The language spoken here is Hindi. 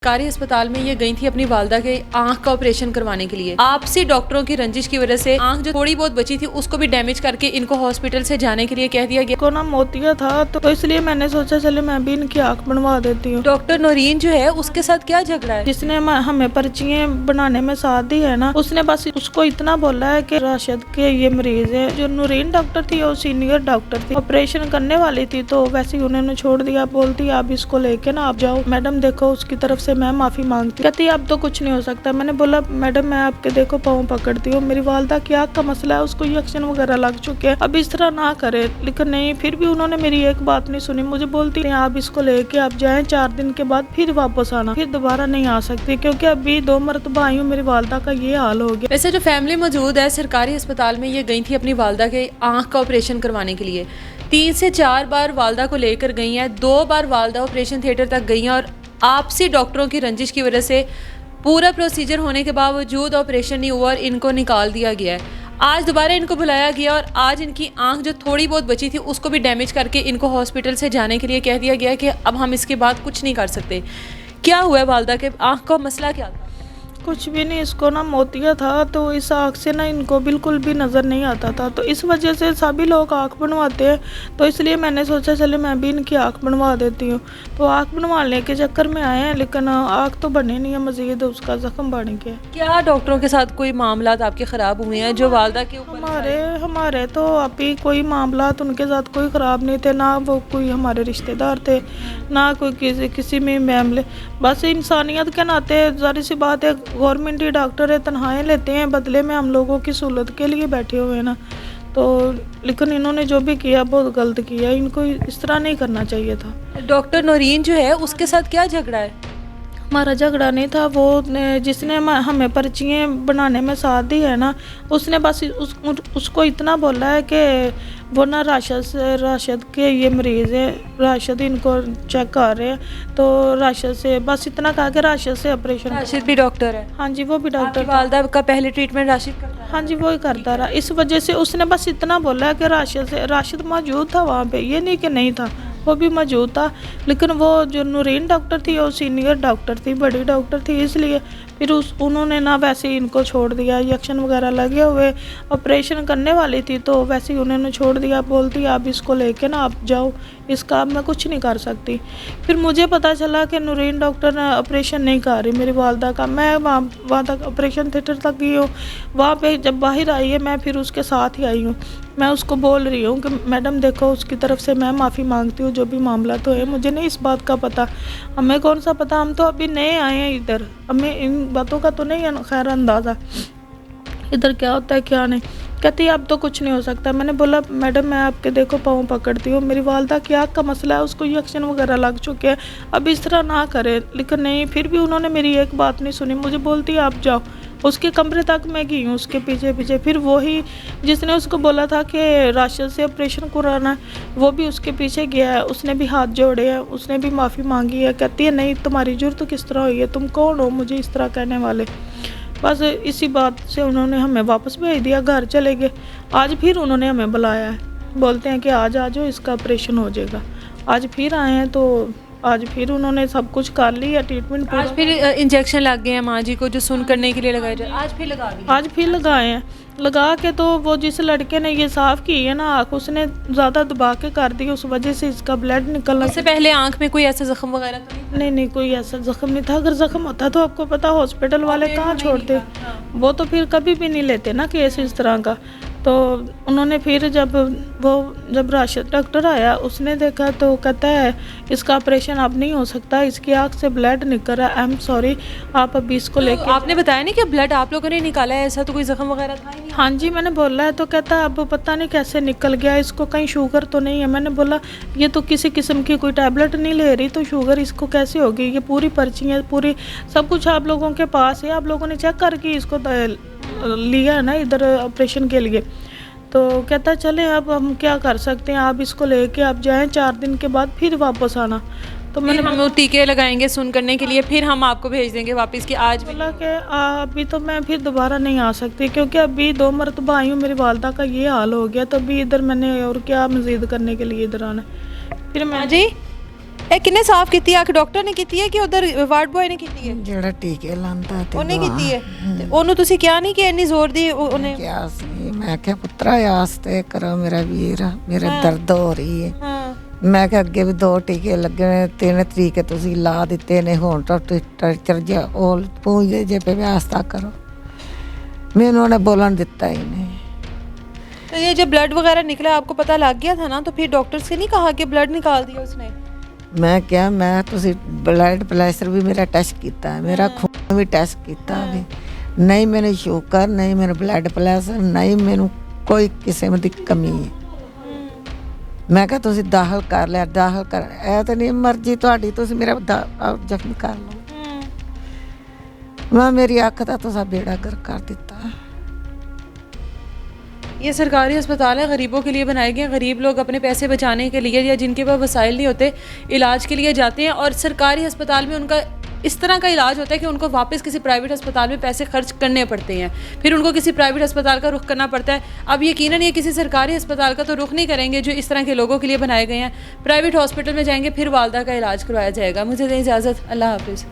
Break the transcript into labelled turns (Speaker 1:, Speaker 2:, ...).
Speaker 1: सरकारी अस्पताल में ये गई थी अपनी वालदा के आंख का ऑपरेशन करवाने के लिए। आपसी डॉक्टरों की रंजिश की वजह से आंख जो थोड़ी बहुत बची थी उसको भी डैमेज करके इनको हॉस्पिटल से जाने के लिए कह दिया गया।
Speaker 2: को ना मोतिया था तो इसलिए मैंने सोचा चले मैं भी इनकी आंख बनवा देती हूँ।
Speaker 1: डॉक्टर नौरीन जो है उसके साथ क्या झगड़ा है?
Speaker 2: जिसने हमें पर्चियाँ बनाने में साथ दी है ना, उसने बस उसको इतना बोला है कि राशिद के ये मरीज है। जो नौरीन डॉक्टर थी वो सीनियर डॉक्टर थी, ऑपरेशन करने वाली थी, तो वैसे ही उन्होंने छोड़ दिया। बोलती आप इसको लेके ना आप जाओ। मैडम देखो उसकी तरफ से मैं माफी मांगती। कहती अब तो कुछ नहीं हो सकता। मैंने बोला मैडम मैं आपके देखो पाँव पकड़ती हूँ, मेरी वालदा की आँख का मसला है, उसको इंजेक्शन वगैरह लग चुके हैं, अब इस तरह ना करे। लेकिन नहीं, फिर भी उन्होंने मेरी एक बात नहीं सुनी। मुझे बोलती है आप इसको लेके आप जाएं, 4 दिन के बाद फिर वापस आना, फिर दोबारा नहीं आ सकती क्योंकि अभी 2 मरतबा आई हूँ, मेरी वालदा का ये हाल हो गया।
Speaker 1: वैसे जो फैमिली मौजूद है सरकारी अस्पताल में, ये गई थी अपनी वालदा के आंख का ऑपरेशन करवाने के लिए। 3 से 4 बार वालदा को लेकर गई हैं, 2 बार वालदा ऑपरेशन थिएटर तक गई हैं और आपसी डॉक्टरों की रंजिश की वजह से पूरा प्रोसीजर होने के बावजूद ऑपरेशन नहीं हुआ और इनको निकाल दिया गया है। आज दोबारा इनको बुलाया गया और आज इनकी आंख जो थोड़ी बहुत बची थी उसको भी डैमेज करके इनको हॉस्पिटल से जाने के लिए कह दिया गया कि अब हम इसके बाद कुछ नहीं कर सकते। क्या हुआ है वालदा के आंख का मसला क्या था?
Speaker 2: कुछ भी नहीं, इसको ना मोतिया था तो इस आँख से ना इनको बिल्कुल भी नज़र नहीं आता था, तो इस वजह से सभी लोग आँख बनवाते हैं। तो इसलिए मैंने सोचा चले मैं भी इनकी आँख बनवा देती हूँ। तो आँख बनवाने के चक्कर में आए हैं, लेकिन आँख तो बनी नहीं है, मज़ीद उसका ज़ख्म बन गया।
Speaker 1: क्या डॉक्टरों के साथ कोई मामला आपके ख़राब हुए हैं जो वालदा के ऊपर?
Speaker 2: हमारे तो अभी कोई मामला उनके साथ कोई ख़राब नहीं थे, ना वो कोई हमारे रिश्तेदार थे, ना कोई किसी में मामले। बस इंसानियत के नाते ज़ाहिर सी बात है, गवर्नमेंट ही डॉक्टर है, तनख्वाहें लेते हैं, बदले में हम लोगों की सहूलत के लिए बैठे हुए हैं ना। तो लेकिन इन्होंने जो भी किया बहुत गलत किया, इनको इस तरह नहीं करना चाहिए था।
Speaker 1: डॉक्टर नौरीन जो है उसके साथ क्या झगड़ा है?
Speaker 2: हमारा झगड़ा नहीं था, वो जिसने हमें पर्चियाँ बनाने में साथ दी है ना, उसने बस उसको इतना बोला है कि वो ना राशिद के ये मरीज़ है, राशिद इनको चेक कर रहे हैं, तो राशिद से बस इतना कहा कि राशिद से ऑपरेशन।
Speaker 1: राशिद भी डॉक्टर है?
Speaker 2: हाँ जी, वो भी डॉक्टर।
Speaker 1: वालदा का पहले ट्रीटमेंट राशिद करता है?
Speaker 2: हाँ जी, वो ही करता रहा। इस वजह से उसने बस इतना बोला है कि राशिद मौजूद था वहाँ पे, ये नहीं कि नहीं था, वो भी मौजूद था। लेकिन वो जो नूरीन डॉक्टर थी वो सीनियर डॉक्टर थी, बड़ी डॉक्टर थी, इसलिए फिर उन्होंने ना वैसे ही इनको छोड़ दिया। इंजेक्शन वगैरह लगे हुए, ऑपरेशन करने वाली थी, तो वैसे ही उन्होंने छोड़ दिया। बोलती आप इसको लेके ना आप जाओ, इसका अब मैं कुछ नहीं कर सकती। फिर मुझे पता चला कि नूरीन डॉक्टर ने ऑपरेशन नहीं कर रही मेरी वालदा का। मैं वहाँ तक ऑपरेशन थिएटर तक गई हूँ, वहाँ पे जब बाहर आई है मैं फिर उसके साथ ही आई हूँ। मैं उसको बोल रही हूँ कि मैडम देखो उसकी तरफ से मैं माफ़ी मांगती हूँ, जो भी मामला तो है, मुझे नहीं इस बात का पता, हमें कौन सा पता, हम तो अभी नए आए हैं इधर, हमें इन बातों का तो नहीं है खैर अंदाज़ा इधर क्या होता है क्या नहीं। कहती अब तो कुछ नहीं हो सकता। मैंने बोला मैडम मैं आपके देखो पाँव पकड़ती हूँ, मेरी वालदा की आँख का मसला है, उसको इंजेक्शन वगैरह लग चुके हैं, अब इस तरह ना करे। लेकिन नहीं, फिर भी उन्होंने मेरी एक बात नहीं सुनी। मुझे बोलती आप जाओ। उसके कमरे तक मैं गई हूँ उसके पीछे पीछे। फिर वही जिसने उसको बोला था कि राशिद से ऑपरेशन कराना है, वो भी उसके पीछे गया है, उसने भी हाथ जोड़े हैं, उसने भी माफ़ी मांगी है। कहती है नहीं तुम्हारी जुर्त किस तरह हुई है, तुम कौन हो मुझे इस तरह कहने वाले। बस इसी बात से उन्होंने हमें वापस भेज दिया, घर चले गए। आज फिर उन्होंने हमें बुलाया है, बोलते हैं कि आज आ जाओ, इसका ऑपरेशन हो जाएगा। आज फिर आए हैं, तो आज फिर उन्होंने सब कुछ कर लिया, ट्रीटमेंट।
Speaker 1: आज फिर इंजेक्शन लग गए हैं माँ जी को जो सुन करने के लिए लगाए जाए, आज फिर लगा दिए?
Speaker 2: आज फिर लगाए हैं। लगा के तो वो जिस लड़के ने ये साफ़ की है ना आँख, उसने ज़्यादा दबा के कर दी, उस वजह से इसका ब्लड निकलना।
Speaker 1: इससे पहले आँख में कोई ऐसा जख्म वगैरह तो नहीं?
Speaker 2: नहीं, कोई ऐसा जख्म नहीं था। अगर जख्म होता तो आपको पता हॉस्पिटल वाले कहाँ छोड़ते, वो तो फिर कभी भी नहीं लेते ना केस इस तरह का। तो उन्होंने फिर जब राशिद डॉक्टर आया, उसने देखा तो कहता है इसका ऑपरेशन अब नहीं हो सकता, इसकी आँख से ब्लड निकल रहा है, आई एम सॉरी, आप अभी इसको लेके।
Speaker 1: आपने बताया नहीं कि ब्लड आप लोगों ने निकाला है, ऐसा तो कोई जख्म वगैरह था ही नहीं?
Speaker 2: हाँ जी, मैंने बोला है, तो कहता है अब पता नहीं कैसे निकल गया, इसको कहीं शुगर तो नहीं है। मैंने बोला ये तो किसी किस्म की कोई टैबलेट नहीं ले रही, तो शुगर इसको कैसे होगी, ये पूरी पर्ची है, पूरी सब कुछ आप लोगों के पास है, आप लोगों ने चेक करके इसको लिया है ना इधर ऑपरेशन के लिए। तो कहता चले अब हम क्या कर सकते हैं, आप इसको लेके आप जाएं, 4 दिन के बाद फिर वापस आना। तो मैंने
Speaker 1: हम टीके लगाएंगे सुन करने के लिए, फिर हम आपको भेज देंगे वापस की। आज
Speaker 2: बोला कि अभी तो मैं फिर दोबारा नहीं आ सकती क्योंकि अभी 2 मरतबा आई हूँ, मेरी वालदा का ये हाल हो गया, तो अभी इधर मैंने और क्या मज़ीद करने के लिए इधर आना। फिर मैं
Speaker 1: जी ਇਹ ਕਿੰਨੇ ਸਾਫ਼ ਕੀਤੀ ਹੈ? ਅੱਖ ਡਾਕਟਰ ਨੇ ਕੀਤੀ ਹੈ ਕਿ ਉਧਰ ਵਾਰਡ ਬॉय ਨੇ ਕੀਤੀ ਹੈ?
Speaker 3: ਜਿਹੜਾ ਟੀਕੇ ਲਾਂਦਾ ਤੇ
Speaker 1: ਉਹਨੇ ਕੀਤੀ ਹੈ। ਤੇ ਉਹਨੂੰ ਤੁਸੀਂ ਕਿਹਾ ਨਹੀਂ ਕਿ ਇੰਨੀ ਜ਼ੋਰ ਦੀ ਉਹਨੇ?
Speaker 3: ਕਿਹਾ ਸੀ, ਮੈਂ ਕਿਹਾ ਪੁੱਤਰਾ ਆਸਤੇ ਕਰੋ ਮੇਰਾ ਵੀਰ, ਮੇਰੇ ਦਰਦ ਹੋ ਰਹੀ ਹੈ।
Speaker 1: ਹਾਂ
Speaker 3: ਮੈਂ ਕਿਹਾ ਅੱਗੇ ਵੀ 2 ਟੀਕੇ ਲੱਗੇ ਨੇ, 3 ਤਰੀਕੇ ਤੁਸੀਂ ਲਾ ਦਿੱਤੇ ਨੇ, ਹੁਣ ਤਾਂ ਟਰਚਰ ਜਿਹਾ ਉਹ ਪੂੰਝੇ ਜੇ ਪੇ ਵਿਆਸਤਾ ਕਰੋ। ਮੈਨੂੰ ਉਹਨੇ ਬੋਲਣ ਦਿੱਤਾ ही नहीं।
Speaker 1: तो ये जब ब्लड वगैरह निकला आपको पता लग गया था ना, तो फिर डॉक्टर से नहीं कहा कि ब्लड निकाल दिया उसने?
Speaker 3: ਮੈਂ ਕਿਹਾ ਮੈਂ ਤੁਸੀਂ ਬਲੱਡ ਪ੍ਰੈਸ਼ਰ ਵੀ ਮੇਰਾ ਟੈਸਟ ਕੀਤਾ, ਮੇਰਾ ਖੂਨ ਵੀ ਟੈਸਟ ਕੀਤਾ ਵੀ, ਨਹੀਂ ਮੈਨੂੰ ਸ਼ੂਗਰ, ਨਹੀਂ ਮੈਨੂੰ ਬਲੱਡ ਪ੍ਰੈਸ਼ਰ, ਨਹੀਂ ਮੈਨੂੰ ਕੋਈ ਕਿਸਮ ਦੀ ਕਮੀ ਹੈ। ਮੈਂ ਕਿਹਾ ਤੁਸੀਂ ਦਾਖਲ ਕਰ ਲਿਆ, ਦਾਖਲ ਕਰ, ਇਹ ਤਾਂ ਨਹੀਂ ਮਰਜ਼ੀ ਤੁਹਾਡੀ, ਤੁਸੀਂ ਮੇਰਾ ਜ਼ਖਮ ਕਰ ਲਓ। ਮੈਂ ਮੇਰੀ ਅੱਖ ਦਾ ਤੁਸੀਂ ਬੇੜਾ ਗਰਕ ਕਰ ਦਿੱਤਾ।
Speaker 1: ये सरकारी अस्पताल है, गरीबों के लिए बनाए गए हैं। गरीब लोग अपने पैसे बचाने के लिए या जिनके पास वसाइल नहीं होते इलाज के लिए जाते हैं, और सरकारी अस्पताल में उनका इस तरह का इलाज होता है कि उनको वापस किसी प्राइवेट अस्पताल में पैसे खर्च करने पड़ते हैं, फिर उनको किसी प्राइवेट अस्पताल का रुख करना पड़ता है। अब यकीनन ये किसी सरकारी अस्पताल का तो रुख नहीं करेंगे जो इस तरह के लोगों के लिए बनाए गए हैं। प्राइवेट हॉस्पिटल में जाएंगे, फिर वालदा का इलाज करवाया जाएगा। मुझे दें इजाज़त, अल्लाह हाफिज़।